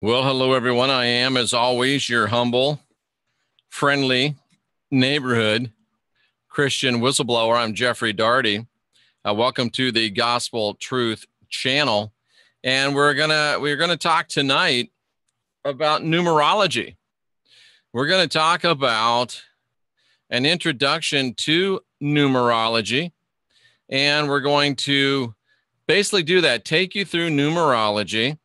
Well, hello, everyone. I am, as always, your humble, friendly neighborhood Christian whistleblower. I'm Jeffrey Daugherty. Welcome to the Gospel Truth channel. And we're gonna talk tonight about numerology. We're going to talk about an introduction to numerology. And we're going to basically do that, take you through numerology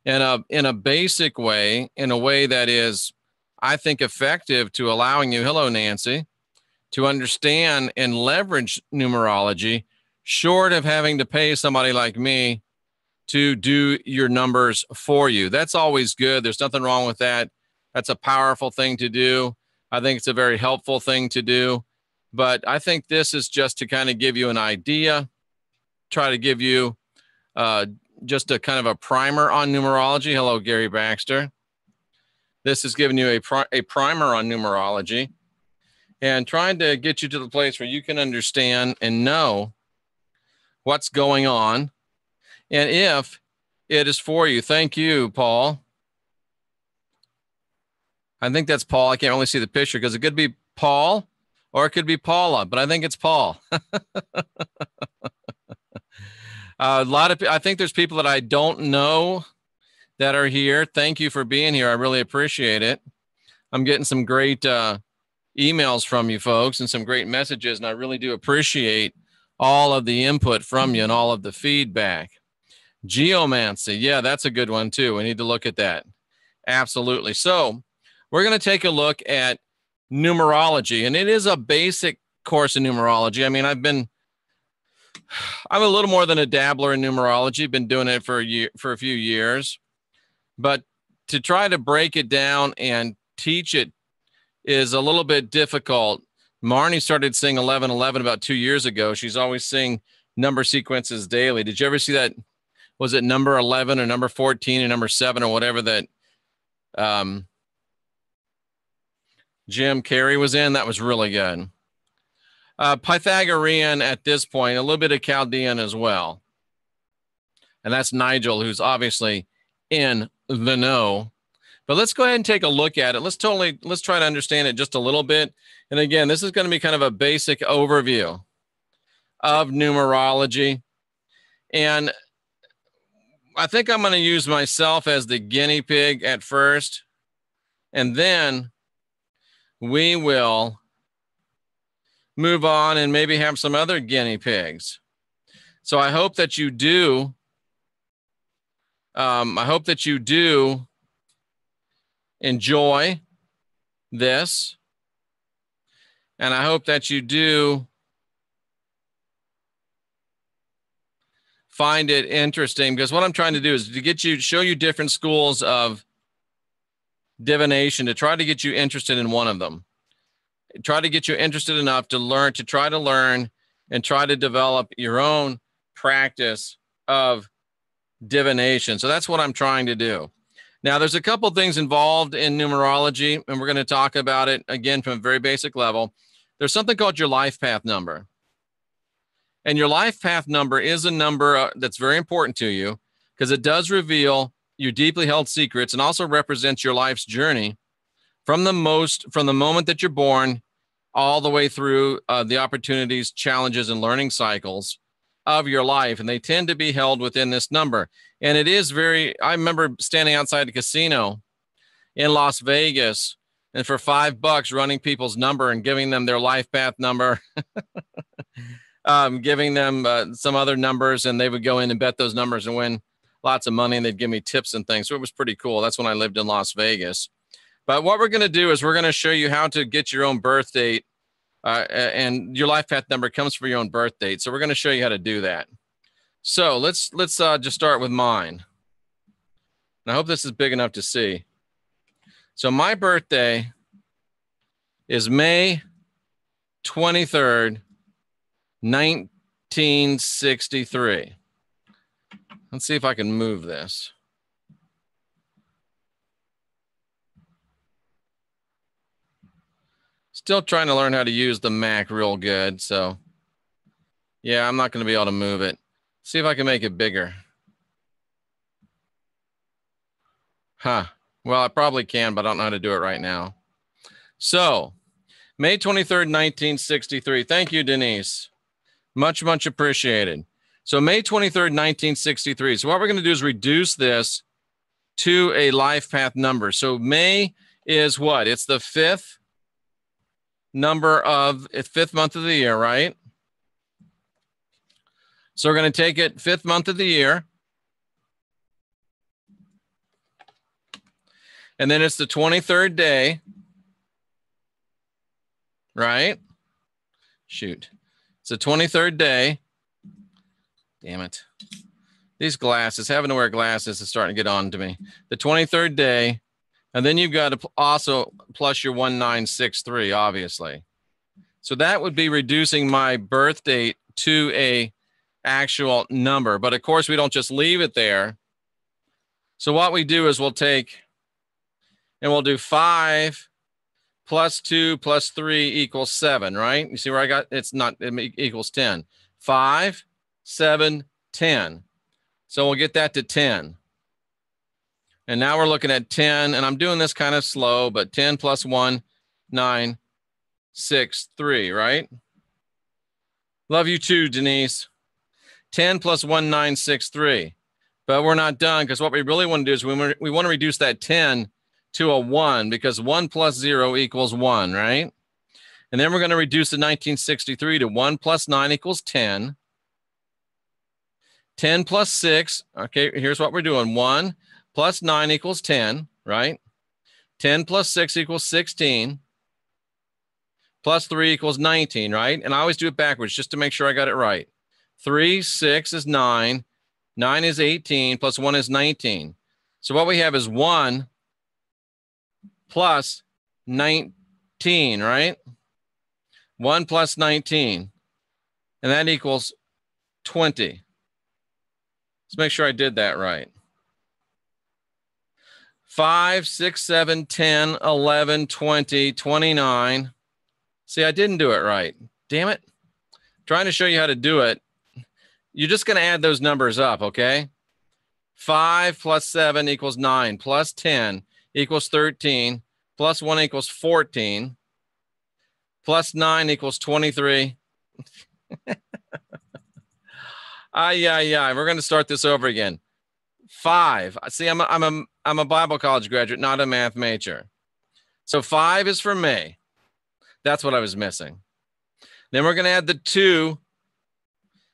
in a basic way, in a way that is, I think, effective to allowing you, hello, Nancy, to understand and leverage numerology, short of having to pay somebody like me to do your numbers for you. That's always good. There's nothing wrong with that. That's a powerful thing to do. I think it's a very helpful thing to do. But I think this is just to kind of give you an idea, try to give you just a kind of a primer on numerology. Hello, Gary Baxter. This is giving you a primer on numerology and trying to get you to the place where you can understand and know what's going on and if it is for you. Thank you, Paul. I think that's Paul. I can't really see the picture because it could be Paul or it could be Paula, but I think it's Paul. I think there's people that I don't know that are here. Thank you for being here. I really appreciate it. I'm getting some great emails from you folks and some great messages, and I really do appreciate all of the input from you and all of the feedback. Geomancy, yeah, that's a good one too. We need to look at that. Absolutely. So we're going to take a look at numerology, and it is a basic course in numerology. I mean, I'm a little more than a dabbler in numerology. Been doing it for a few years, but to try to break it down and teach it is a little bit difficult. Marnie started saying 1111 about 2 years ago. She's always saying number sequences daily. Did you ever see that? Was it number 11 or number 14 or number 7 or whatever that Jim Carrey was in? That was really good. Pythagorean at this point, a little bit of Chaldean as well. And that's Nigel, who's obviously in the know. But let's go ahead and take a look at it. Let's try to understand it just a little bit. And again, this is going to be kind of a basic overview of numerology. And I think I'm going to use myself as the guinea pig at first. And then we will move on and maybe have some other guinea pigs. So I hope that you do. Enjoy this. And I hope that you do find it interesting, because what I'm trying to do is to show you different schools of divination, to try to get you interested in one of them. Try to get you interested enough to try to learn and try to develop your own practice of divination. So that's what I'm trying to do. Now, there's a couple things involved in numerology, and we're going to talk about it again from a very basic level. There's something called your life path number. And your life path number is a number that's very important to you because it does reveal your deeply held secrets and also represents your life's journey from the moment that you're born all the way through the opportunities, challenges, and learning cycles of your life. And they tend to be held within this number. And it is I remember standing outside the casino in Las Vegas and for $5 running people's number and giving them their life path number, giving them some other numbers, and they would go in and bet those numbers and win lots of money, and they'd give me tips and things. So it was pretty cool. That's when I lived in Las Vegas. But what we're going to do is we're going to show you how to get your own birth date, and your life path number comes from your own birth date. So we're going to show you how to do that. So let's just start with mine. And I hope this is big enough to see. So my birthday is May 23rd, 1963. Let's see if I can move this. Still trying to learn how to use the Mac real good. So yeah, I'm not going to be able to move it. See if I can make it bigger. Well, I probably can, but I don't know how to do it right now. So, May 23rd, 1963. Thank you, Denise. Much, much appreciated. So, May 23rd, 1963. So, what we're going to do is reduce this to a life path number. So, May is what? It's the fifth month of the year, right? So, we're going to take it fifth month of the year. And then it's the 23rd day, right? Shoot. It's the 23rd day. Damn it. These glasses, having to wear glasses is starting to get on to me. The 23rd day. And then you've got to also plus your 1963, obviously. So that would be reducing my birth date to a actual number. But of course, we don't just leave it there. So what we do is we'll take, and we'll do 5 plus 2 plus 3 equals 7, right? You see where I got, it equals 10. 5, 7, 10. So we'll get that to 10. And now we're looking at 10, and I'm doing this kind of slow, but 10 plus 1, 9, 6, 3, right? Love you too, Denise. 10 plus 1, 9, 6, 3. But we're not done, because what we really want to do is we want to reduce that 10 to a 1, because 1 plus 0 equals 1, right? And then we're going to reduce the 1963 to 1 plus 9 equals 10. 10 plus 6, okay, here's what we're doing. 1 plus 9 equals 10, right? 10 plus 6 equals 16. Plus 3 equals 19, right? And I always do it backwards just to make sure I got it right. 3, 6 is 9. 9 is 18, plus 1 is 19. So what we have is 1 plus 19, right? 1 plus 19. And that equals 20. Let's make sure I did that right. 5, 6, 7, 10, 11, 20, 29. See, I didn't do it right. Damn it. Trying to show you how to do it. You're just going to add those numbers up, okay? 5 plus 7 equals 9, plus 10 equals 13, plus 1 equals 14, plus 9 equals 23. We're going to start this over again. 5. See, I'm a Bible college graduate, not a math major. So 5 is for May. That's what I was missing. Then we're going to add the 2,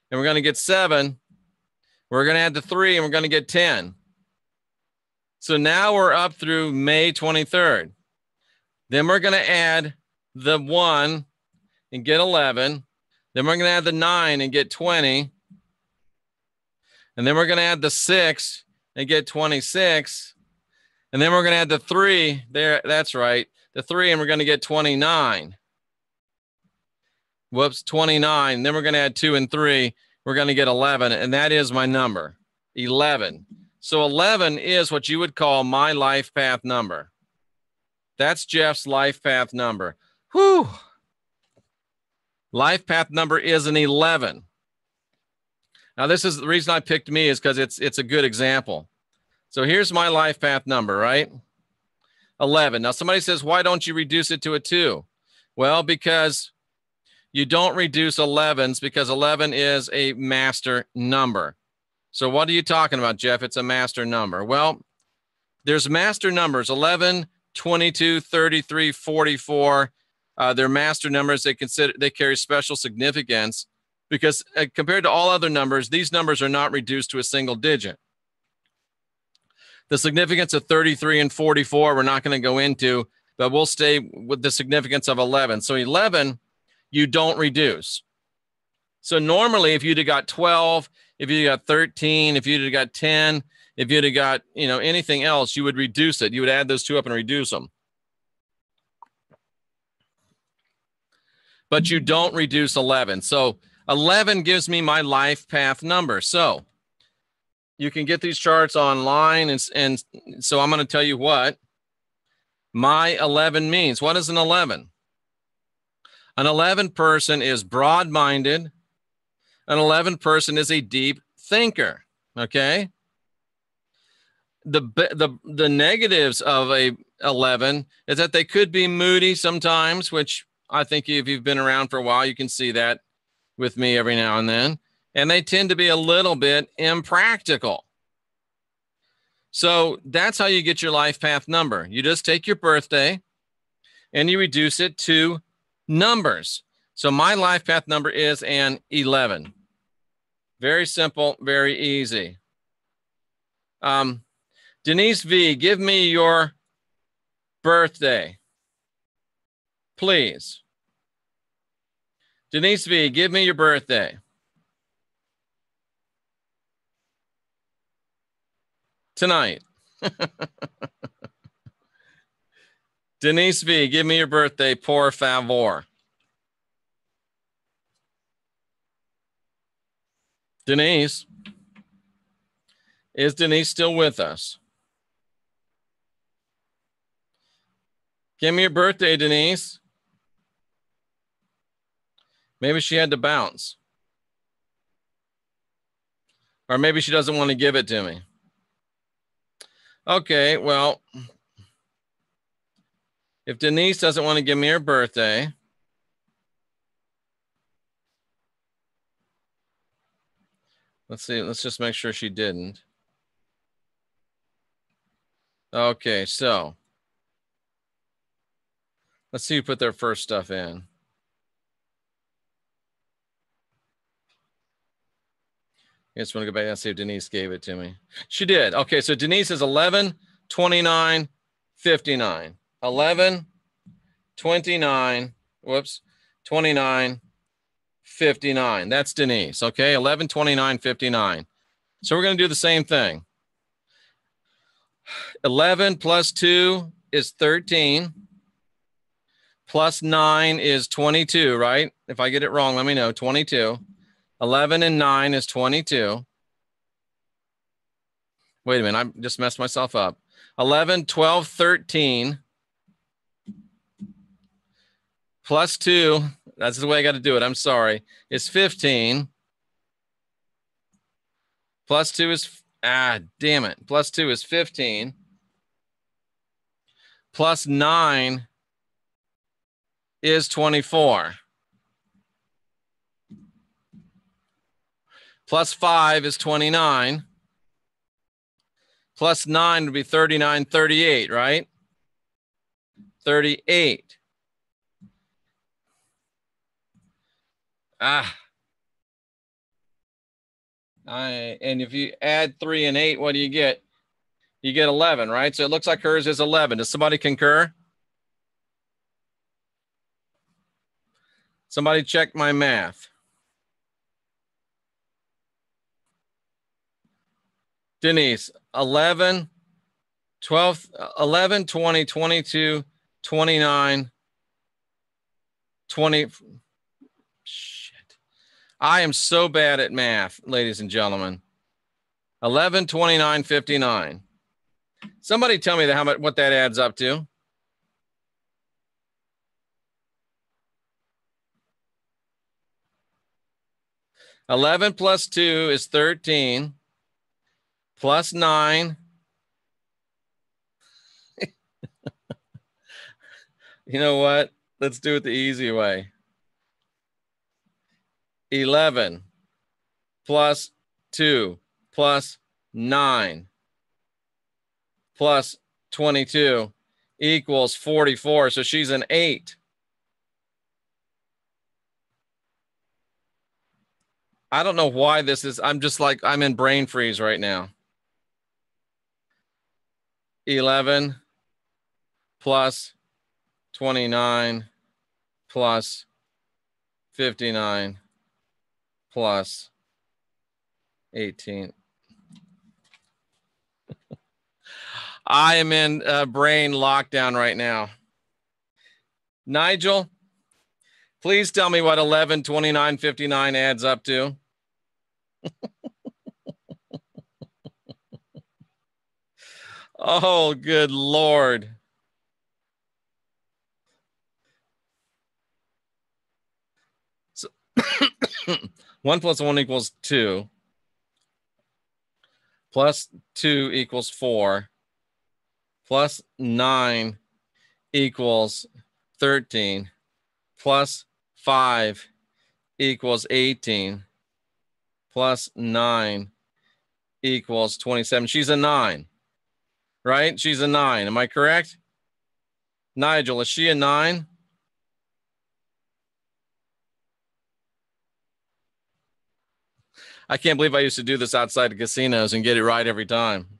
and we're going to get 7. We're going to add the 3, and we're going to get 10. So now we're up through May 23rd. Then we're going to add the 1 and get 11. Then we're going to add the 9 and get 20. And then we're going to add the 6 and get 26. And then we're going to add the 3. There, that's right. The 3, and we're going to get 29. Whoops, 29. And then we're going to add 2 and 3. We're going to get 11. And that is my number, 11. So 11 is what you would call my life path number. That's Jeff's life path number. Whew. Life path number is an 11. Now, this is the reason I picked me is because it's a good example. So here's my life path number, right? 11. Now, somebody says, why don't you reduce it to a 2? Well, because you don't reduce 11s, because 11 is a master number. So what are you talking about, Jeff? It's a master number. Well, there's master numbers, 11, 22, 33, 44. They're master numbers. They carry special significance because compared to all other numbers, these numbers are not reduced to a single digit. The significance of 33 and 44, we're not going to go into, but we'll stay with the significance of 11. So 11, you don't reduce. So normally, if you'd have got 12, if you'd have got 13, if you'd have got 10, if you'd have got, anything else, you would reduce it. You would add those two up and reduce them. But you don't reduce 11. So 11 gives me my life path number. So you can get these charts online. And so I'm going to tell you what my 11 means. What is an 11? An 11 person is broad-minded. An 11 person is a deep thinker, okay? the negatives of a 11 is that they could be moody sometimes, which I think if you've been around for a while, you can see that with me every now and then. And they tend to be a little bit impractical. So that's how you get your life path number. You just take your birthday and you reduce it to numbers. So my life path number is an 11. Very simple, very easy. Denise V, give me your birthday, please. Denise V, give me your birthday. Tonight. Denise V, give me your birthday, por favor. Denise. Is Denise still with us? Give me your birthday, Denise. Maybe she had to bounce. Or maybe she doesn't want to give it to me. Okay, well, if Denise doesn't want to give me her birthday, let's see, let's just make sure she didn't. Okay, so let's see who put their first stuff in. I just want to go back and see if Denise gave it to me. She did. Okay, so Denise is 11, 29, 59. 11, 29, whoops, 29, 59. That's Denise. Okay, 11, 29, 59. So we're going to do the same thing. 11 plus 2 is 13. Plus 9 is 22, right? If I get it wrong, let me know. 22. 11 and 9 is 22. Wait a minute, I just messed myself up. 11, 12, 13. Plus 2, that's the way I got to do it, I'm sorry, is 15. Plus 2 is, damn it. Plus 2 is 15. Plus 9 is 24. Plus 5 is 29. Plus 9 would be 39, 38, right? 38. And if you add 3 and 8, what do you get? You get 11, right? So it looks like hers is 11. Does somebody concur? Somebody check my math. Denise, 11, 12, 11, 20, 22, 29, 20. Shit. I am so bad at math, ladies and gentlemen. 11, 29, 59. Somebody tell me how much, what that adds up to. $11 plus 2 is 13. Plus 9. You know what? Let's do it the easy way. 11 plus 2 plus 9 plus 22 equals 44. So she's an 8. I don't know why this is. I'm just like, I'm in brain freeze right now. 11 plus 29 plus 59 plus 18. I am in brain lockdown right now. Nigel, please tell me what 11, 29, 59 adds up to. Oh, good Lord. So 1 plus 1 equals 2. plus 2 equals 4, plus 9 equals 13, plus 5 equals 18, plus 9 equals 27. She's a 9, right? She's a 9. Am I correct? Nigel, is she a 9? I can't believe I used to do this outside the casinos and get it right every time.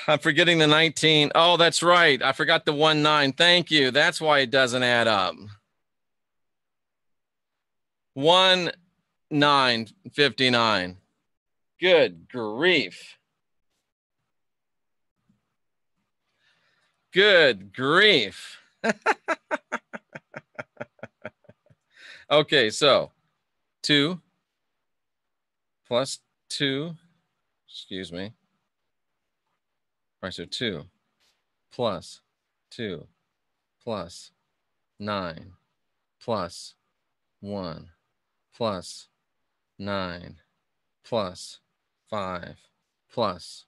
I'm forgetting the 19. Oh, that's right. I forgot the 1, 9. Thank you. That's why it doesn't add up. 1, 9, 59. Good grief. Good grief. Okay, so 2 plus 2, excuse me. All right, so 2 plus 2 plus 9 plus 1 plus 9 plus 5 plus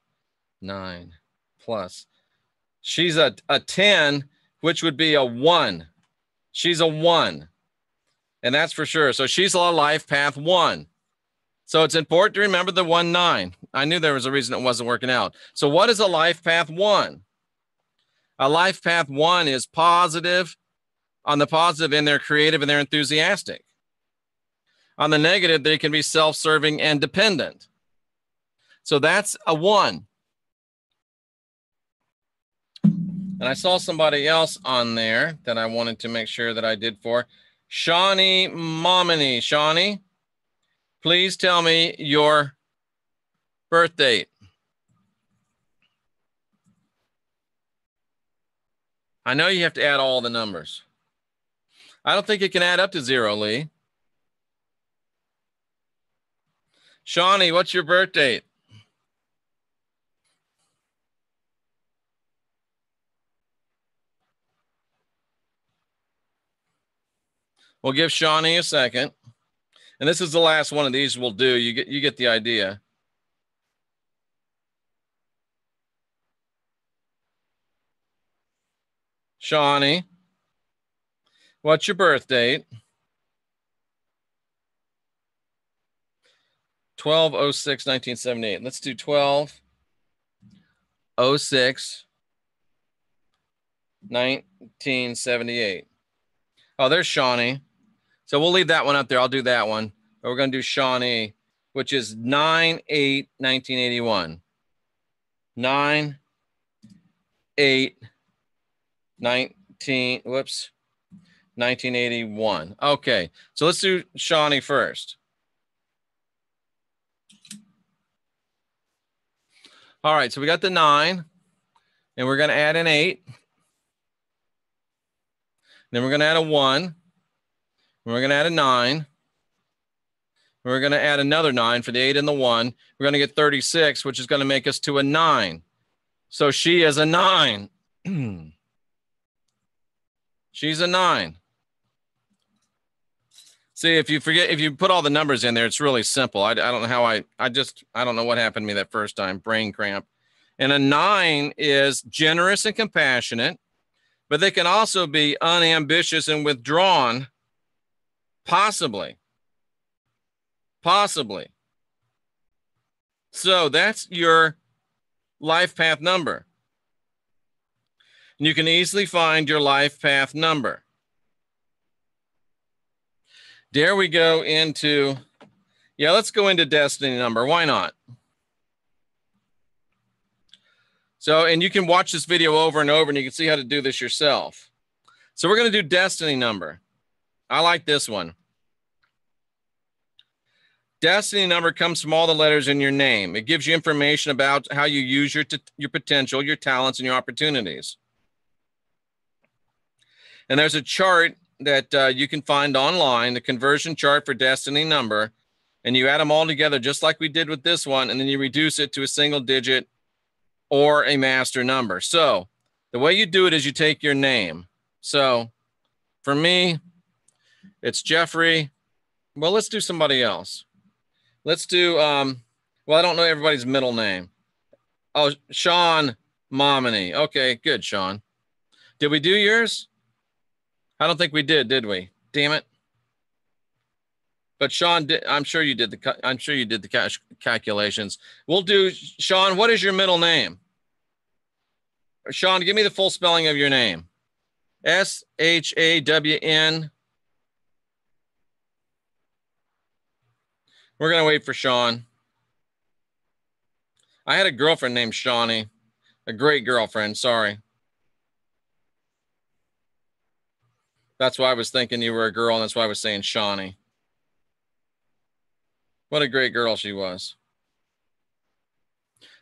9 plus. She's a 10, which would be a 1. She's a 1. And that's for sure. So she's a life path 1. So it's important to remember the 1, 9. I knew there was a reason it wasn't working out. So what is a life path 1? A life path 1 is positive. On the positive end, they're creative and they're enthusiastic. On the negative, they can be self-serving and dependent. So that's a 1. And I saw somebody else on there that I wanted to make sure that I did for. Shawnee Momini. Shawnee, please tell me your birth date. I know you have to add all the numbers. I don't think it can add up to 0, Lee. Shawnee, what's your birth date? We'll give Shawnee a second. And this is the last one of these we'll do. You get the idea. Shawnee, what's your birth date? 12/06/1978. Let's do 12/06/1978. Oh, there's Shawnee. So we'll leave that one up there. I'll do that one. But we're going to do Shawnee, which is 9/8/1981. 9/8/1981. Okay, so let's do Shawnee first. All right, so we got the 9, and we're going to add an 8. Then we're going to add a 1. And we're going to add a 9. We're going to add another 9 for the 8 and the 1. We're going to get 36, which is going to make us to a 9. So she is a 9. She's a 9. See, if you put all the numbers in there, it's really simple. I don't know how I don't know what happened to me that first time, brain cramp. And a 9 is generous and compassionate, but they can also be unambitious and withdrawn. Possibly. So that's your life path number. And you can easily find your life path number. Dare we go into, let's go into destiny number. Why not? So, and you can watch this video over and over and you can see how to do this yourself. So we're going to do destiny number. I like this one. Destiny number comes from all the letters in your name. It gives you information about how you use your potential, your talents, and your opportunities. And there's a chart that you can find online, the conversion chart for destiny number, and you add them all together just like we did with this one, and then you reduce it to a single digit or a master number. So the way you do it is you take your name. So for me, It's Jeffrey. Well, let's do somebody else. Let's do, well, I don't know everybody's middle name. Oh, Sean Momini. Okay, good, Sean. Did we do yours? I don't think we did we? Damn it. But Sean did. I'm sure you did the calculations. We'll do, Sean, what is your middle name? Sean, give me the full spelling of your name. S-H-A-W-N. We're going to wait for Sean. I had a girlfriend named Shawnee. A great girlfriend. Sorry. That's why I was thinking you were a girl, and that's why I was saying Shawnee. What a great girl she was.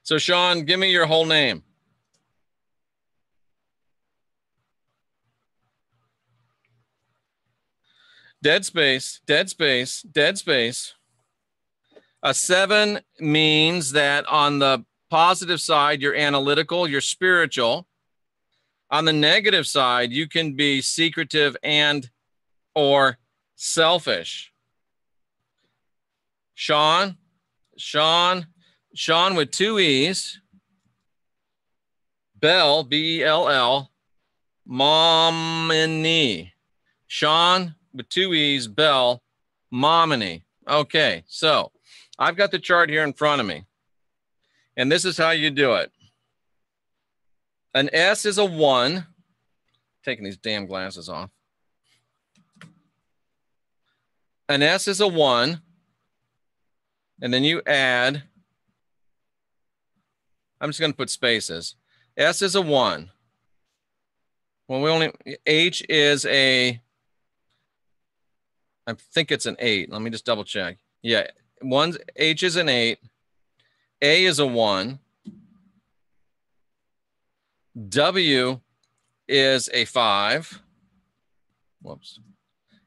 So, Sean, give me your whole name. Dead space, dead space, dead space. A 7 means that on the positive side, you're analytical, you're spiritual. On the negative side, you can be secretive and or selfish. Sean with 2 E's. Bell, B-E-L-L, Momini. Sean with 2 E's, Bell, Momini. Okay, so I've got the chart here in front of me, and this is how you do it. An S is a 1. Taking these damn glasses off. An S is a 1, and then you add, I'm just going to put spaces. S is a 1. Well, H is a, I think it's an 8. Let me just double check. Yeah, H is an 8. A is a 1. W is a 5. Whoops.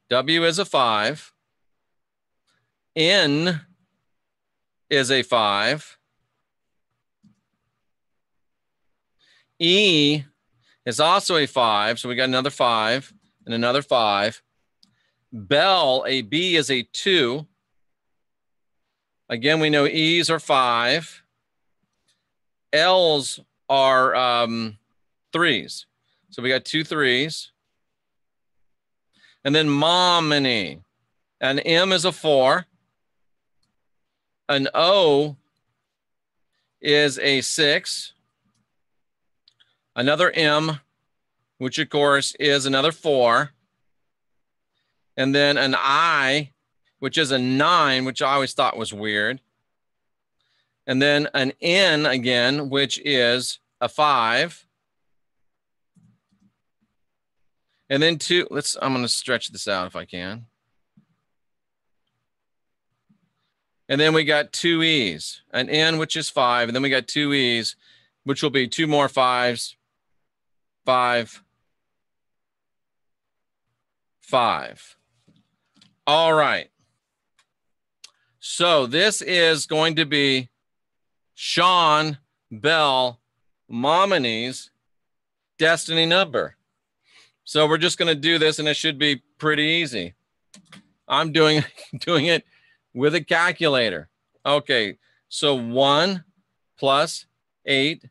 W is a 5. N is a 5. E is also a 5. So we got another 5 and another 5. Bell, a B is a 2. Again, we know E's are 5. L's are 3s. So we got 2 3s. And then Momini. An M is a 4. An O is a 6. Another M, which of course is another 4. And then an I, which is a 9, which I always thought was weird. And then an N again, which is a 5. And then 2, I'm going to stretch this out if I can. And then we got 2 E's, an N, which is 5. And then we got 2 E's, which will be 2 more 5s. 5, 5. All right. So this is going to be Sean Bell Momini's destiny number. So we're just going to do this, and it should be pretty easy. I'm doing it with a calculator. Okay, so 1 plus 8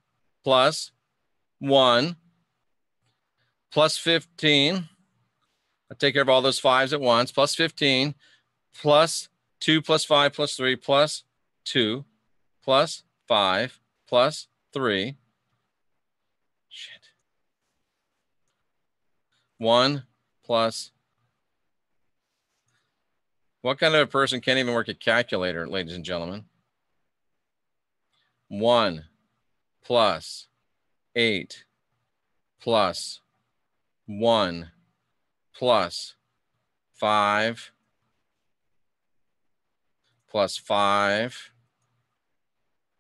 plus 1 plus 15. I'll take care of all those 5s at once. Plus 15 plus 2 plus 5 plus 3 plus 2 plus 5 plus 3. Shit. 1 plus. What kind of a person can't even work a calculator, ladies and gentlemen? 1 plus 8 plus 1 plus 5 plus 5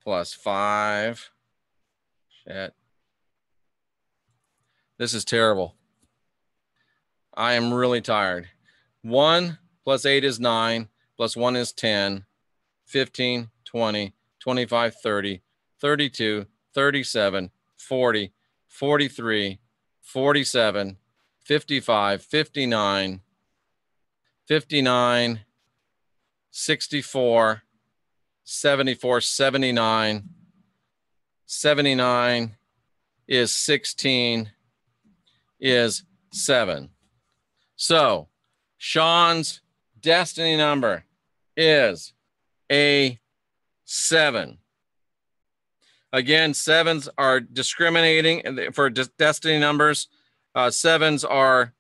plus 5. Shit. This is terrible. I am really tired. 1 plus 8 is 9, plus 1 is 10, 15, 20, 25, 30, 32, 37, 40, 43, 47, 55, 59, 59, 64, 74, 79. 79 is 16 is 7. So Sean's destiny number is a 7. Again, 7s are discriminating for destiny numbers. 7s are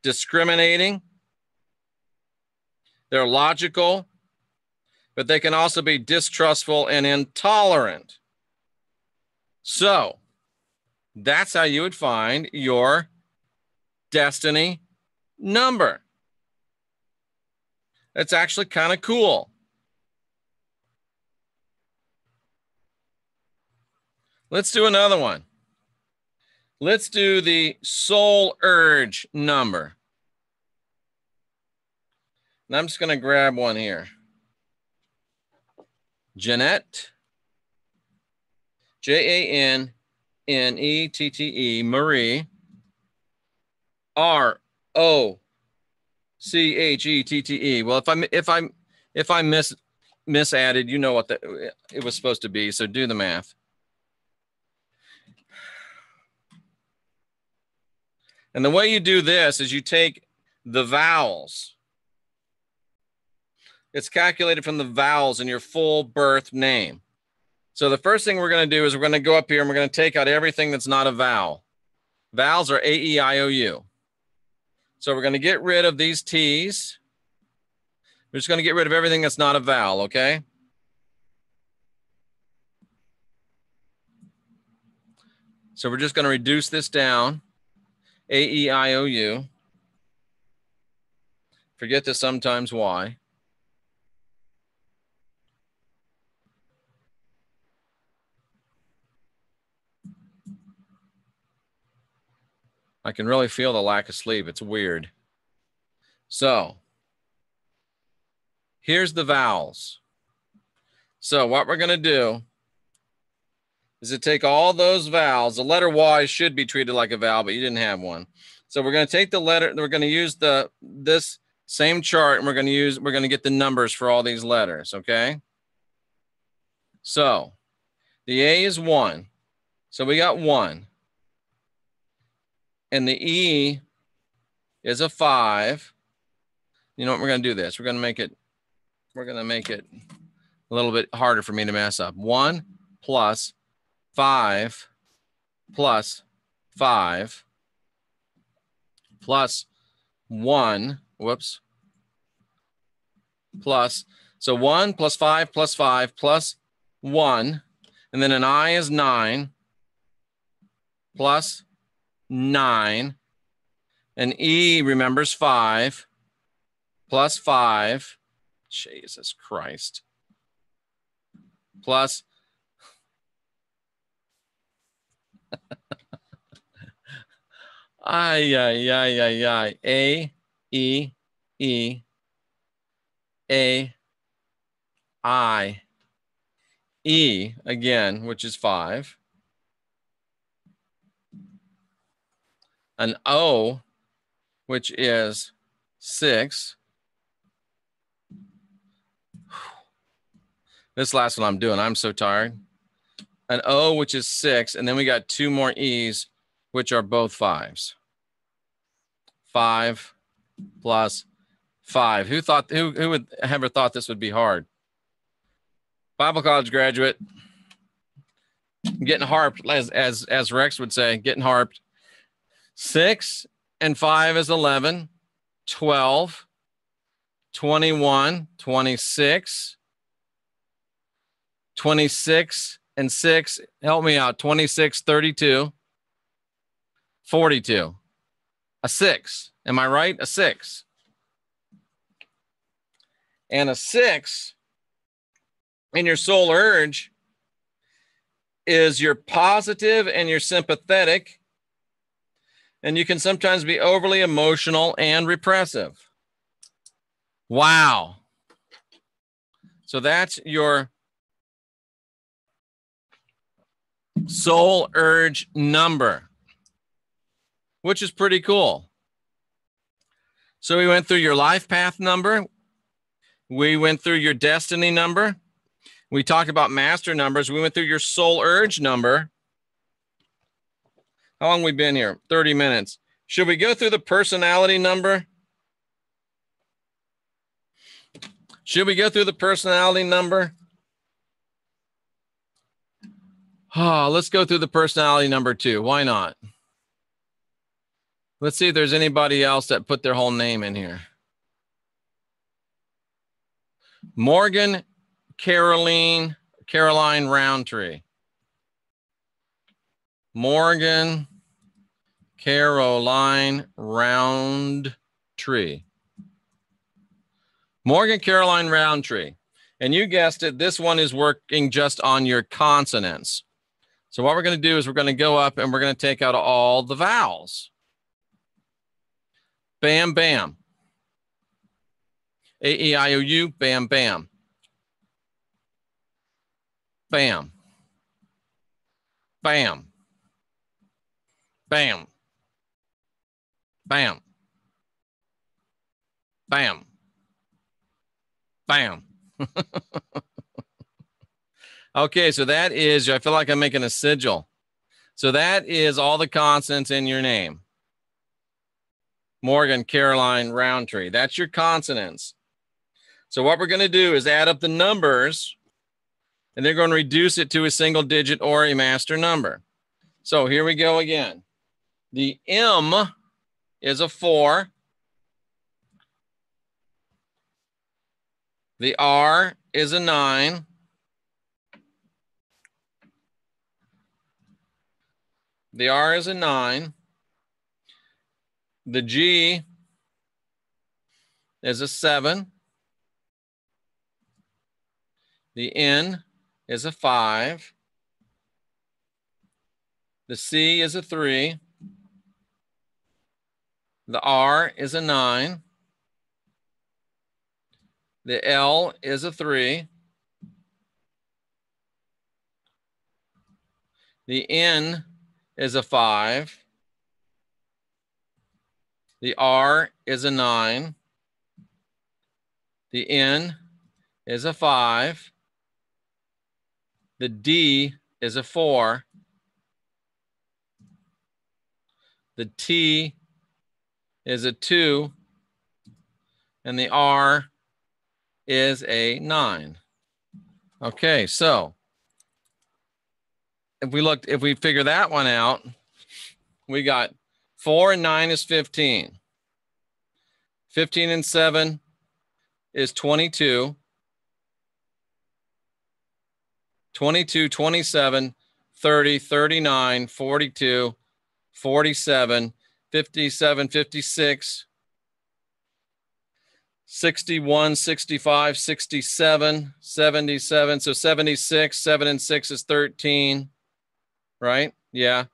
discriminating. They're logical, but they can also be distrustful and intolerant. So that's how you would find your destiny number. It's actually kind of cool. Let's do another one. Let's do the soul urge number. And I'm just going to grab one here. Jeanette, Jannette, Marie, Rochette. Well, if I misadded, you know what it was supposed to be. So do the math. And the way you do this is you take the vowels. It's calculated from the vowels in your full birth name. So the first thing we're going to do is we're going to go up here and we're going to take out everything that's not a vowel. Vowels are A, E, I, O, U. So we're going to get rid of these T's. We're just going to get rid of everything that's not a vowel, okay? So we're just going to reduce this down. A, E, I, O, U. Forget the sometimes Y. I can really feel the lack of sleep. It's weird. So here's the vowels. So what we're going to do is to take all those vowels. The letter Y should be treated like a vowel, but you didn't have one. So we're going to take the letter. We're going to use this same chart, and we're going to get the numbers for all these letters. Okay. So the A is 1. So we got 1. And the E is a 5. You know what? We're going to do this. We're going to make it a little bit harder for me to mess up. 1 plus 5 plus 5 plus 1. Whoops. Plus. So 1 plus 5 plus 5 plus 1. And then an I is 9 plus 9. And E remembers 5 plus 5. Jesus Christ. Plus. A, E, E, A, I, E again, which is 5. An O, which is 6. This last one I'm doing, I'm so tired. An O, which is 6. And then we got 2 more E's, which are both 5s. 5 plus 5. Who would ever thought this would be hard? Bible college graduate. I'm getting harped, as Rex would say, getting harped. 6 and 5 is 11, 12, 21, 26, 26 and 6, help me out, 26, 32, 42. A 6. Am I right? A 6. And a 6 in your soul urge is you're positive and you're sympathetic, and you can sometimes be overly emotional and repressive. Wow. So that's your soul urge number, which is pretty cool. So we went through your life path number. We went through your destiny number. We talked about master numbers. We went through your soul urge number. How long have we been here? 30 minutes. Should we go through the personality number? Should we go through the personality number? Oh, let's go through the personality number 2. Why not? Let's see if there's anybody else that put their whole name in here. Morgan Caroline Roundtree. Morgan Caroline Roundtree. Morgan Caroline Roundtree. And you guessed it, this one is working just on your consonants. So what we're going to do is we're going to go up and we're going to take out all the vowels. Bam, bam. A-E-I-O-U, bam, bam. Bam. Bam. Bam. Bam. Bam. Bam. Okay, so that is, I feel like I'm making a sigil. So that is all the consonants in your name. Morgan Caroline Roundtree. That's your consonants. So what we're going to do is add up the numbers, and they're going to reduce it to a single digit or a master number. So here we go again. The M is a 4. The R is a 9. The R is a 9. The G is a 7. The N is a 5. The C is a 3. The R is a 9. The L is a 3. The N is a 5. The R is a 9. The N is a 5. The D is a 4. The T is a 2. And the R is a 9. Okay, so if we figure that one out, we got 4 and 9 is 15. 15 and 7 is 22. 22, 27, 30, 39, 42, 47, 57, 56, 61, 65, 67, 77. So 76, 7 and 6 is 13, right? Yeah.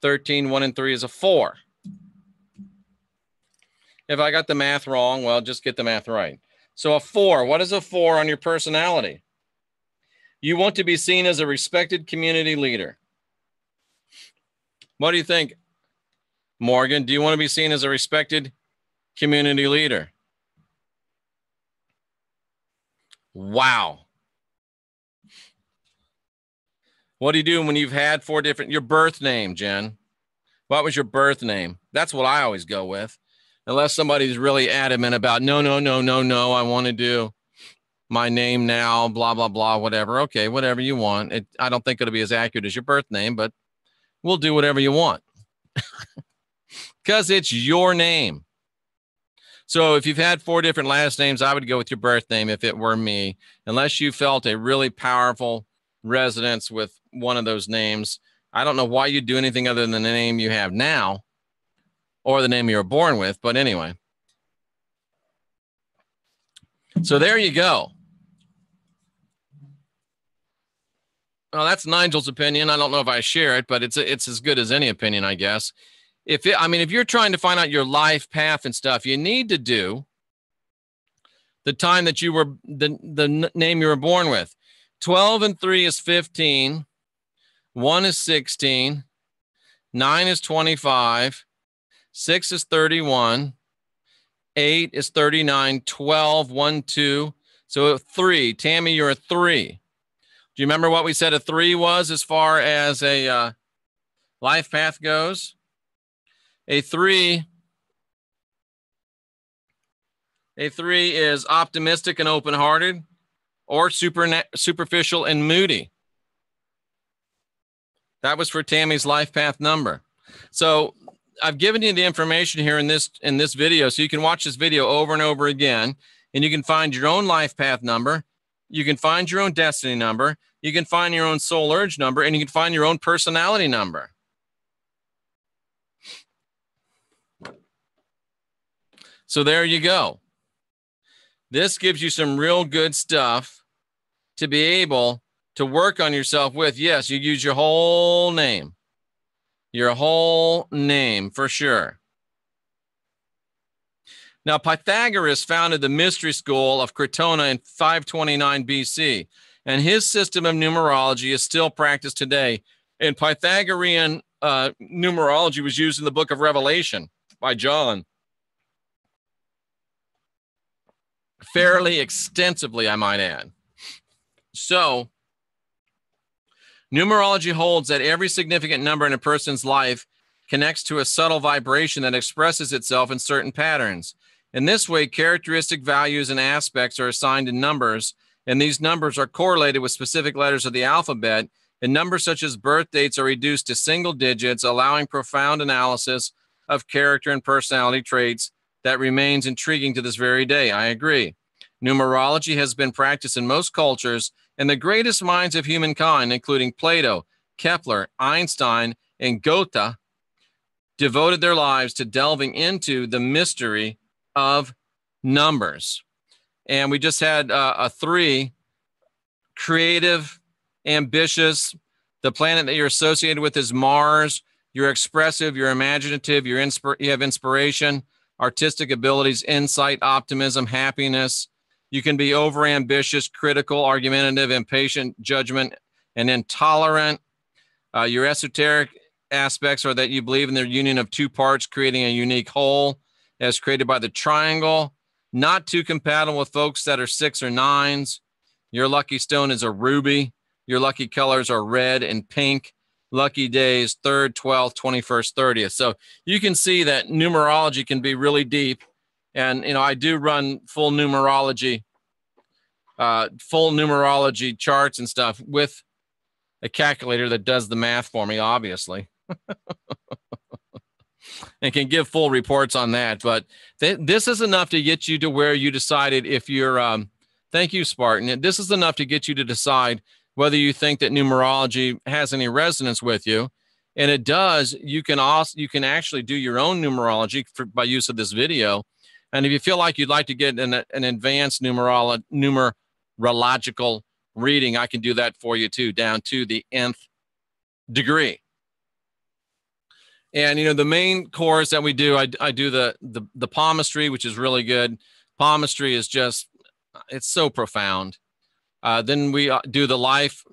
13, 1 and 3 is a 4. If I got the math wrong, well, just get the math right. So a 4, what is a 4 on your personality? You want to be seen as a respected community leader. What do you think, Morgan? Do you want to be seen as a respected community leader? Wow. What do you do when you've had 4 different, your birth name, Jen? What was your birth name? That's what I always go with. Unless somebody's really adamant about, no, I want to do my name now, blah, blah, blah, whatever. Okay, whatever you want. I don't think it'll be as accurate as your birth name, but we'll do whatever you want. Because it's your name. So if you've had 4 different last names, I would go with your birth name if it were me, unless you felt a really powerful resonance with one of those names. I don't know why you'd do anything other than the name you have now or the name you were born with, but anyway. So there you go. Well, that's Nigel's opinion. I don't know if I share it, but it's as good as any opinion, I guess. If you're trying to find out your life path and stuff, you need to do the time that you were, the name you were born with. 12 and 3 is 15. 1 is 16. 9 is 25. 6 is 31. 8 is 39, 12, 1, 2. So 3. Tammy, you're a 3. Do you remember what we said a 3 was as far as a life path goes? A 3 is optimistic and open-hearted, or superficial and moody. That was for Tammy's life path number. So I've given you the information here in this video, so you can watch this video over and over again, and you can find your own life path number. You can find your own destiny number. You can find your own soul urge number, and you can find your own personality number. So there you go. This gives you some real good stuff to be able to work on yourself with. Yes, you use your whole name. Your whole name, for sure. Now, Pythagoras founded the mystery school of Crotona in 529 BC, and his system of numerology is still practiced today. And Pythagorean numerology was used in the book of Revelation by John fairly extensively, I might add. So, numerology holds that every significant number in a person's life connects to a subtle vibration that expresses itself in certain patterns. In this way, characteristic values and aspects are assigned in numbers, and these numbers are correlated with specific letters of the alphabet, and numbers such as birth dates are reduced to single digits, allowing profound analysis of character and personality traits that remains intriguing to this very day. I agree. Numerology has been practiced in most cultures, and the greatest minds of humankind, including Plato, Kepler, Einstein, and Goethe, devoted their lives to delving into the mystery of numbers. And we just had a 3, creative, ambitious. The planet that you're associated with is Mars. You're expressive, you're imaginative, you have inspiration, artistic abilities, insight, optimism, happiness. You can be overambitious, critical, argumentative, impatient, judgment, and intolerant. Your esoteric aspects are that you believe in the union of two parts, creating a unique whole as created by the triangle. Not too compatible with folks that are 6 or 9s. Your lucky stone is a ruby. Your lucky colors are red and pink. Lucky days, 3rd, 12th, 21st, 30th. So you can see that numerology can be really deep. And, you know, I do run full numerology charts and stuff with a calculator that does the math for me, obviously. And can give full reports on that. But this is enough to get you to where you decided if you're, thank you, Spartan. This is enough to get you to decide whether you think that numerology has any resonance with you. And it does. You can actually do your own numerology by use of this video. And if you feel like you'd like to get an advanced numerological reading, I can do that for you too, down to the nth degree. And, you know, the main course that we do, I do the palmistry, which is really good. Palmistry is just, it's so profound. Then we do the life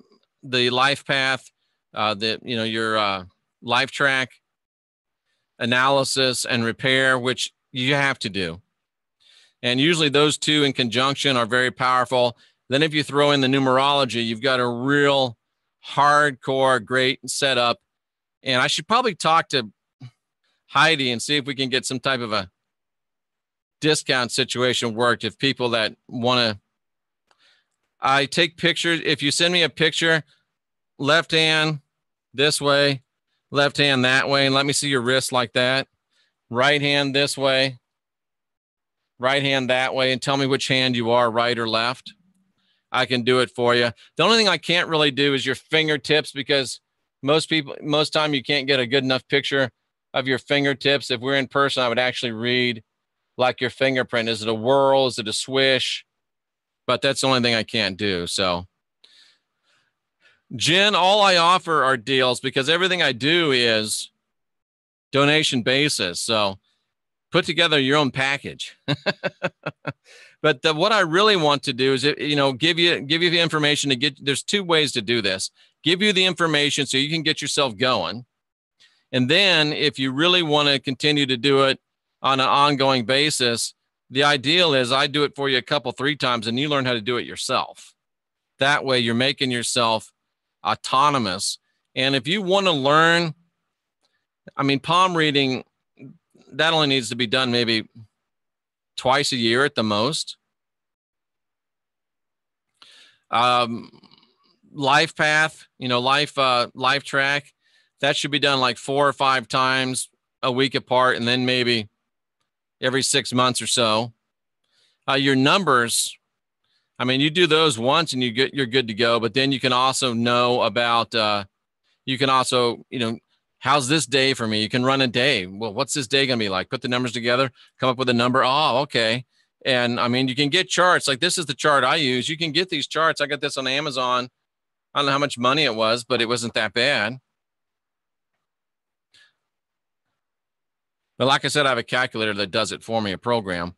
path, your LIFETRACK analysis and repair, which you have to do. And usually those two in conjunction are very powerful. Then if you throw in the numerology, you've got a real hardcore, great setup. And I should probably talk to Heidi and see if we can get some type of a discount situation worked. If people that want to, I take pictures. If you send me a picture, left hand this way, left hand that way, and let me see your wrist like that. Right hand this way, right hand that way, and tell me which hand you are, right or left. I can do it for you. The only thing I can't really do is your fingertips, because most time you can't get a good enough picture of your fingertips. If we're in person, I would actually read like your fingerprint. Is it a whirl? Is it a swish? But that's the only thing I can't do. So, Jen, all I offer are deals because everything I do is donation basis. So put together your own package. But what I really want to do is, give you the information to get. There's 2 ways to do this. Give you the information so you can get yourself going. And then if you really want to continue to do it on an ongoing basis, The ideal is I do it for you a couple, 3 times, and you learn how to do it yourself. That way you're making yourself autonomous. And if you want to learn, I mean, palm reading, that only needs to be done maybe twice a year at the most. Life path, LIFETRACK, that should be done like 4 or 5 times a week apart, and then maybe every 6 months or so. Your numbers, I mean, you do those once and you're good to go. But then you can also know about, how's this day for me? You can run a day. Well, what's this day going to be like? Put the numbers together, come up with a number. Oh, okay. And I mean, you can get charts. Like, this is the chart I use. You can get these charts. I got this on Amazon. I don't know how much money it was, but it wasn't that bad. But like I said, I have a calculator that does it for me, a program.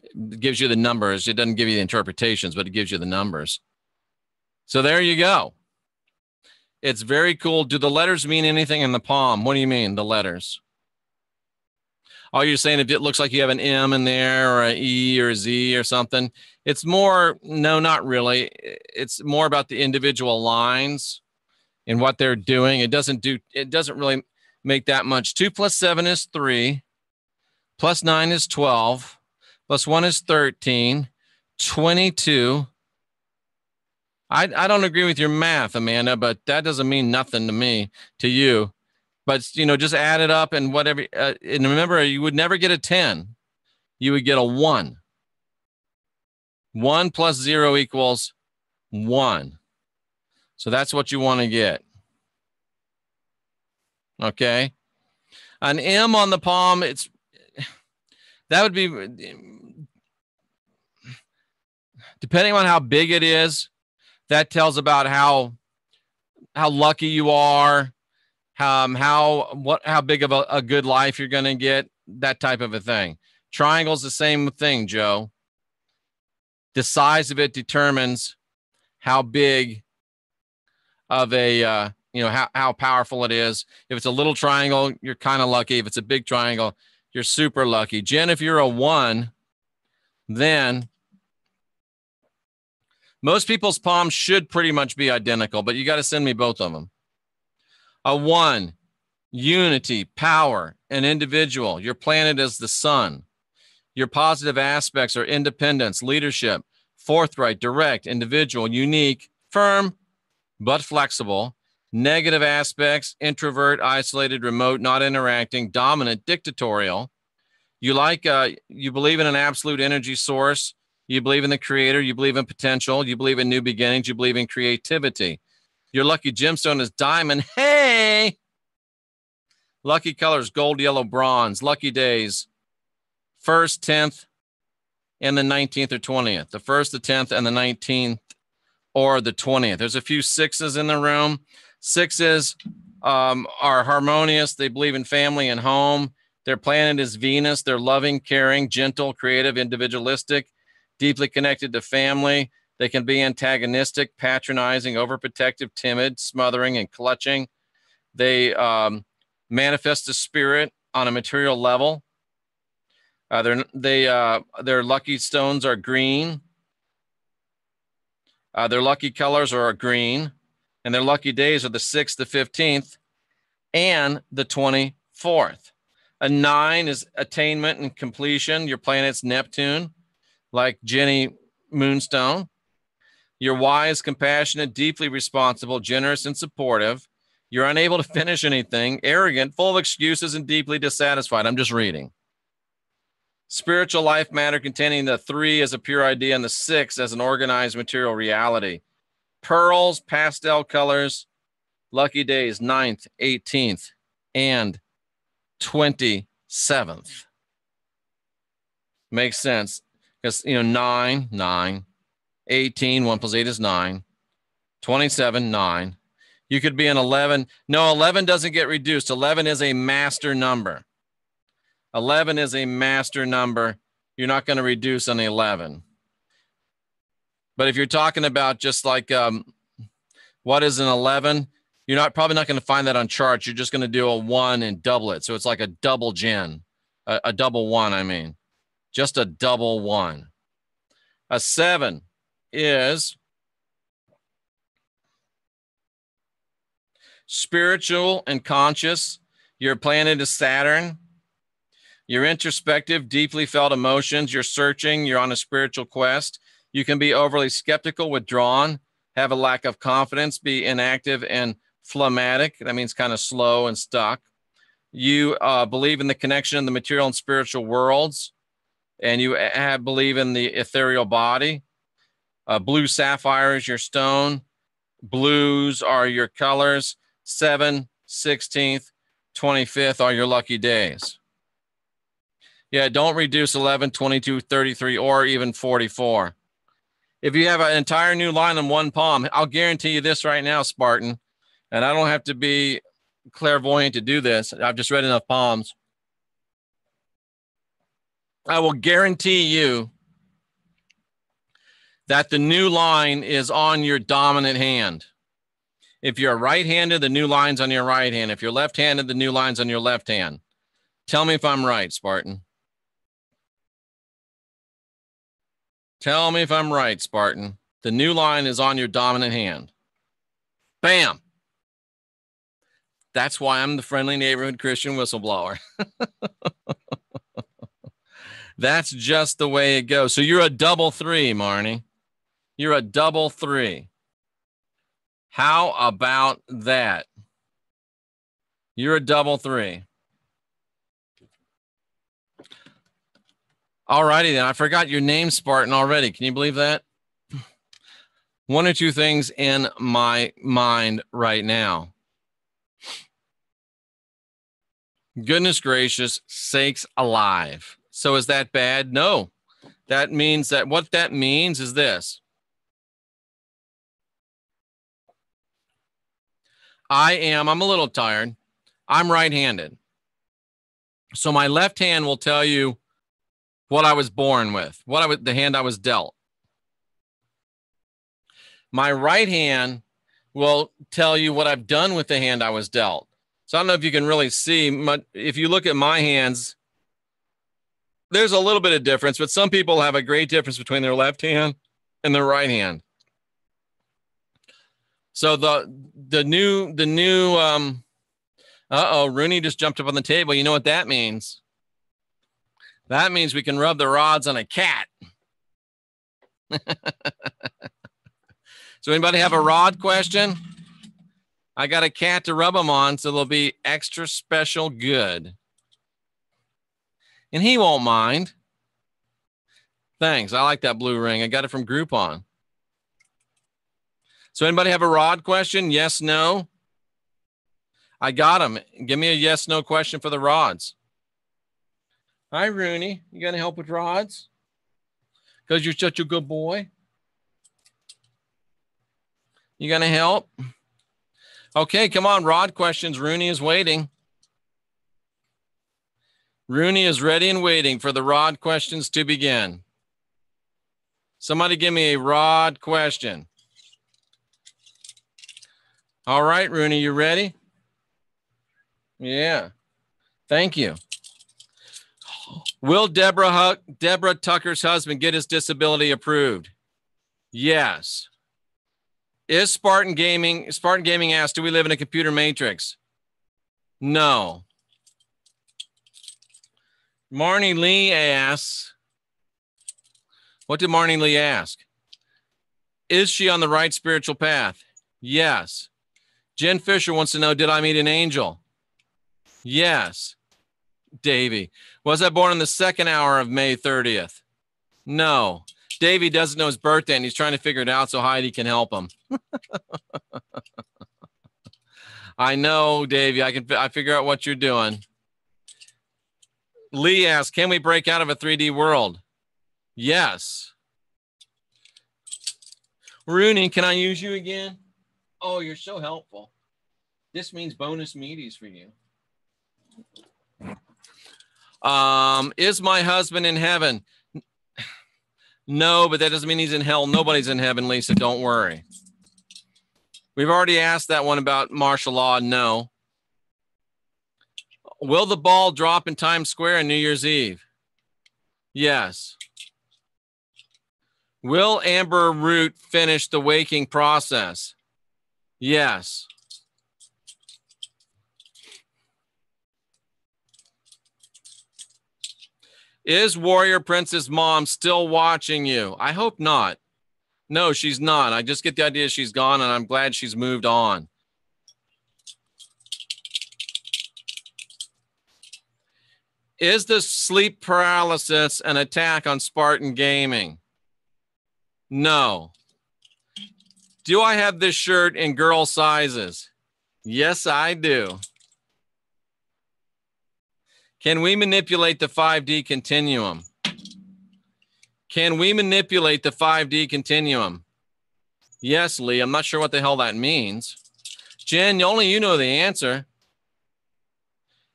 It gives you the numbers. It doesn't give you the interpretations, but it gives you the numbers. So there you go. It's very cool. Do the letters mean anything in the palm? What do you mean, the letters? Oh, you're saying if it looks like you have an M in there or an E or a Z or something. It's more, no, not really. It's more about the individual lines and what they're doing. It doesn't really make that much. 2 + 7 is 3. + 9 is 12. + 1 is 13. 22. I don't agree with your math, Amanda, but that doesn't mean nothing to me, to you. But, just add it up and whatever. And remember, you would never get a 10. You would get a 1. 1 + 0 = 1. So that's what you want to get. Okay. An M on the palm, that would be, depending on how big it is, that tells about how lucky you are, how big of a good life you're going to get, that type of a thing. Triangle's the same thing, Joe. The size of it determines how big of a, how powerful it is. If it's a little triangle, you're kind of lucky. If it's a big triangle, you're super lucky. Jen, if you're a 1, then most people's palms should pretty much be identical, but you got to send me both of them. A 1, unity, power, an individual. Your planet is the sun. Your positive aspects are independence, leadership, forthright, direct, individual, unique, firm, but flexible. Negative aspects, introvert, isolated, remote, not interacting, dominant, dictatorial. You believe in an absolute energy source. You believe in the creator. You believe in potential. You believe in new beginnings. You believe in creativity. Your lucky gemstone is diamond. Hey! Lucky colors, gold, yellow, bronze. Lucky days, 1st, 10th, and the 19th or 20th. The 1st, the 10th, and the 19th or the 20th. There's a few 6s in the room. 6s are harmonious. They believe in family and home. Their planet is Venus. They're loving, caring, gentle, creative, individualistic, deeply connected to family. They can be antagonistic, patronizing, overprotective, timid, smothering, and clutching. They manifest the spirit on a material level. Their lucky stones are green. Their lucky colors are green. And their lucky days are the 6th, the 15th, and the 24th. A 9 is attainment and completion. Your planet's Neptune, like Jenny Moonstone. You're wise, compassionate, deeply responsible, generous, and supportive. You're unable to finish anything, arrogant, full of excuses, and deeply dissatisfied. I'm just reading. Spiritual life matter containing the 3 as a pure idea and the 6 as an organized material reality. Pearls, pastel colors, lucky days, 9th, 18th, and 27th. Makes sense. Because, 9, 18, 1 + 8 is 9, 27, 9. You could be an 11. No, 11 doesn't get reduced. 11 is a master number. 11 is a master number. You're not going to reduce an 11. But if you're talking about just like what is an 11, you're probably not going to find that on charts. You're just going to do a 1 and double it. So it's like a double gen, a double 1, I mean. just a double 1. A 7 is spiritual and conscious. Your planet is Saturn. You're introspective, deeply felt emotions. You're searching. You're on a spiritual quest. You can be overly skeptical, withdrawn, have a lack of confidence, be inactive and phlegmatic. That means kind of slow and stuck. You believe in the connection of the material and spiritual worlds, and you believe in the ethereal body. Blue sapphire is your stone. Blues are your colors. 7, 16th, 25th are your lucky days. Yeah, don't reduce 11, 22, 33, or even 44. If you have an entire new line on one palm, I'll guarantee you this right now, Spartan, and I don't have to be clairvoyant to do this. I've just read enough palms. I will guarantee you that the new line is on your dominant hand. If you're right-handed, the new line's on your right hand. If you're left-handed, the new line's on your left hand. Tell me if I'm right, Spartan. Tell me if I'm right, Spartan. The new line is on your dominant hand. Bam. That's why I'm the friendly neighborhood Christian whistleblower. That's just the way it goes. So you're a double 3, Marnie. You're a double 3. How about that? You're a double 3. All righty then. I forgot your name, Spartan, already. Can you believe that? One or two things in my mind right now. Goodness gracious, sakes alive. So is that bad? No. That means that what that means is this. I'm a little tired. I'm right-handed. So my left hand will tell you what I was born with, the hand I was dealt. My right hand will tell you what I've done with the hand I was dealt. So I don't know if you can really see, if you look at my hands, there's a little bit of difference, but some people have a great difference between their left hand and their right hand. So the new Rooney just jumped up on the table. You know what that means? That means we can rub the rods on a cat. So anybody have a rod question? I got a cat to rub them on, so they'll be extra special good. And he won't mind. Thanks. I like that blue ring. I got it from Groupon. So anybody have a rod question? Yes, no? I got them. Give me a yes, no question for the rods. Hi, Rooney. You going to help with rods? Because you're such a good boy. You going to help? Okay, come on, rod questions. Rooney is waiting. Rooney is ready and waiting for the rod questions to begin. Somebody give me a rod question. All right, Rooney, you ready? Yeah. Thank you. Will Deborah Tucker's husband get his disability approved? Yes. Is Spartan Gaming asked, do we live in a computer matrix? No. Marnie Lee asks, what did Marnie Lee ask? Is she on the right spiritual path? Yes. Jen Fisher wants to know, did I meet an angel? Yes. Davey, was I born on the 2nd hour of May 30th? No. Davey doesn't know his birthday and he's trying to figure it out so Heidi can help him. I know, Davey. I figure out what you're doing. Lee asks, can we break out of a 3D world? Yes. Rooney, can I use you again? Oh, you're so helpful. This means bonus meaties for you. Is my husband in heaven? No, but that doesn't mean he's in hell. Nobody's in heaven, Lisa. Don't worry. We've already asked that one about martial law. No. Will the ball drop in Times Square on New Year's Eve? Yes. Will Amber Root finish the waking process? Yes. Is Warrior Princess mom still watching you? I hope not. No, she's not. I just get the idea she's gone, and I'm glad she's moved on. Is the sleep paralysis an attack on Spartan Gaming? No. Do I have this shirt in girl sizes? Yes, I do. Can we manipulate the 5D continuum? Can we manipulate the 5D continuum? Yes, Lee. I'm not sure what the hell that means. Jen, only you know the answer.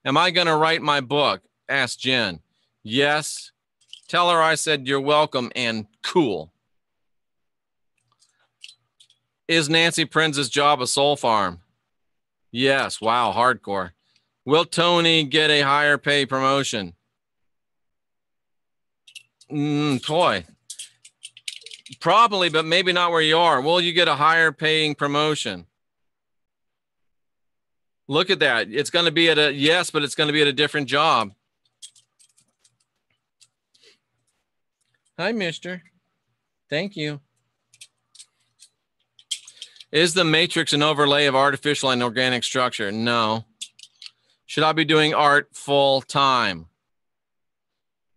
Am I going to write my book? Asked Jen. Yes. Tell her I said you're welcome and cool. Is Nancy Prince's job a soul farm? Yes. Wow, hardcore. Will Tony get a higher pay promotion? Boy, probably, but maybe not where you are. Will you get a higher paying promotion? Look at that. It's going to be at a, yes, but it's going to be at a different job. Hi, mister. Thank you. Is the matrix an overlay of artificial and organic structure? No. Should I be doing art full time?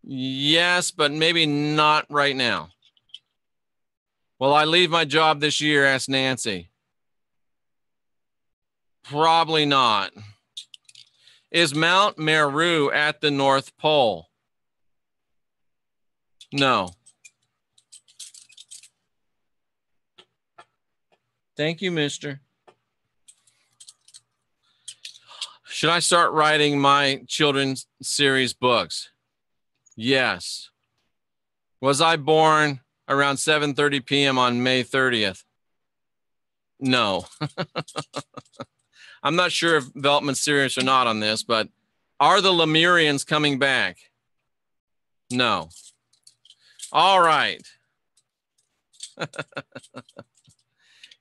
Yes, but maybe not right now. Will I leave my job this year? Asked Nancy. Probably not. Is Mount Meru at the North Pole? No. Thank you, mister. Should I start writing my children's series books? Yes. Was I born around 7:30 p.m. on May 30th? No. I'm not sure if Veltman's serious or not on this, but are the Lemurians coming back? No. All right.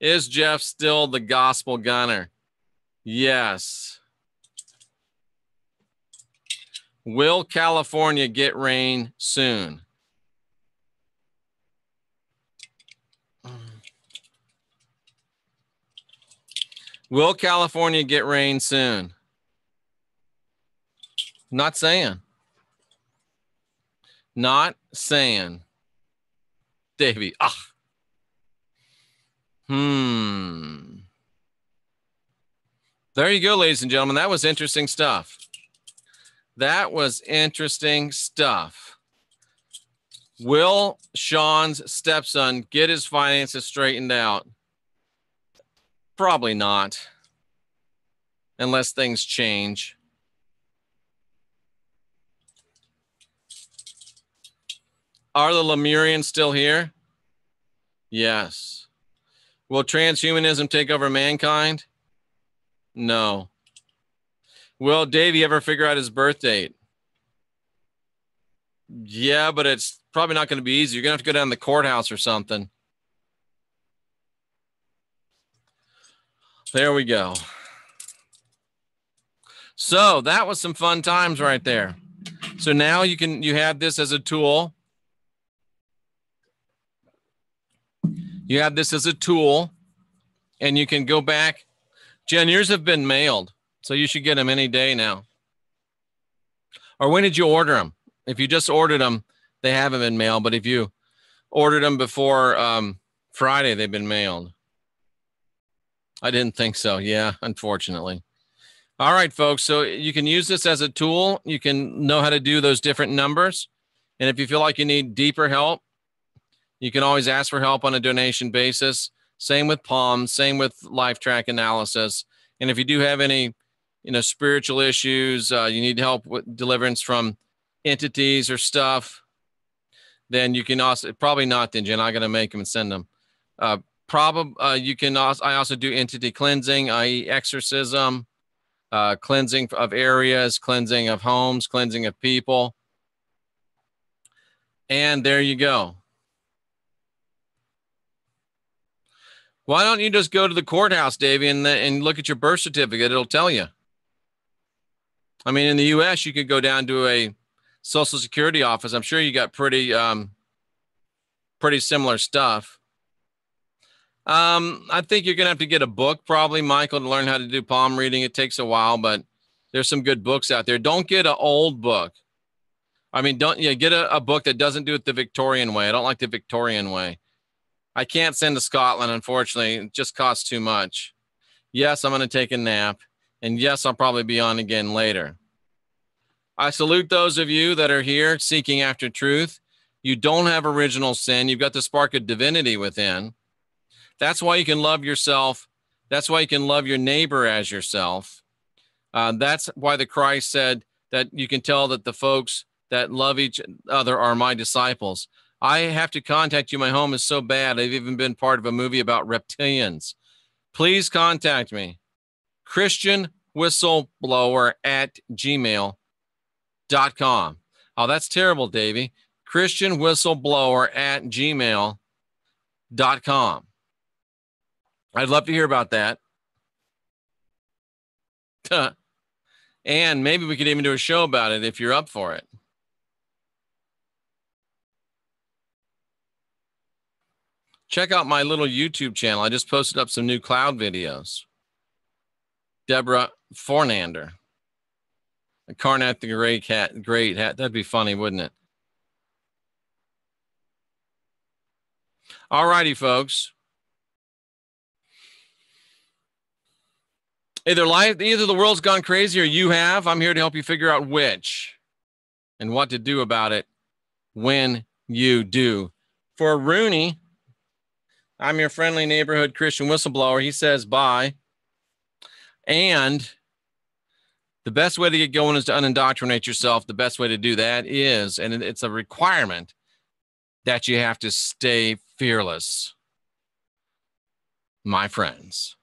Is Jeff still the gospel gunner? Yes. Will California get rain soon? Will California get rain soon? Not saying. Not saying. Davey. There you go, ladies and gentlemen. That was interesting stuff. That was interesting stuff. Will Sean's stepson get his finances straightened out? Probably not, unless things change. Are the Lemurians still here? Yes. Will transhumanism take over mankind? No. Will Davey ever figure out his birth date? Yeah, but it's probably not going to be easy. You're going to have to go down to the courthouse or something. There we go. So that was some fun times right there. So now you have this as a tool. You have this as a tool, and you can go back. Jen, yours have been mailed, so you should get them any day now. Or when did you order them? If you just ordered them, they haven't been mailed. But if you ordered them before Friday, they've been mailed. I didn't think so. Yeah, unfortunately. All right, folks. So you can use this as a tool. You can know how to do those different numbers. And if you feel like you need deeper help, you can always ask for help on a donation basis. Same with Palm, same with LIFETRACK analysis. And if you do have any, spiritual issues, you need help with deliverance from entities or stuff, then you can also, probably not then, Jen, I'm going to make them and send them. You can also, I also do entity cleansing, i.e. exorcism, cleansing of areas, cleansing of homes, cleansing of people. And there you go. Why don't you just go to the courthouse, Davey, and look at your birth certificate? It'll tell you. I mean, in the U.S., you could go down to a Social Security office. I'm sure you got pretty similar stuff. I think you're going to have to get a book, probably, Michael, to learn how to do palm reading. It takes a while, but there's some good books out there. Don't get an old book. I mean, get a book that doesn't do it the Victorian way. I don't like the Victorian way. I can't send to Scotland, unfortunately. It just costs too much. Yes, I'm going to take a nap. And yes, I'll probably be on again later. I salute those of you that are here seeking after truth. You don't have original sin. You've got the spark of divinity within. That's why you can love yourself. That's why you can love your neighbor as yourself. That's why the Christ said that you can tell that the folks that love each other are my disciples. I have to contact you. My home is so bad. I've even been part of a movie about reptilians. Please contact me. ChristianWhistleBlower@gmail.com. Oh, that's terrible, Davey. ChristianWhistleBlower@gmail.com. I'd love to hear about that. And maybe we could even do a show about it if you're up for it. Check out my little YouTube channel. I just posted up some new cloud videos. Deborah Fornander. Karnak the Great Hat. That'd be funny, wouldn't it? All righty, folks. Either the world's gone crazy or you have. I'm here to help you figure out which and what to do about it when you do. For Rooney, I'm your friendly neighborhood Christian whistleblower. He says bye. And the best way to get going is to unindoctrinate yourself. The best way to do that is, and it's a requirement, that you have to stay fearless, my friends.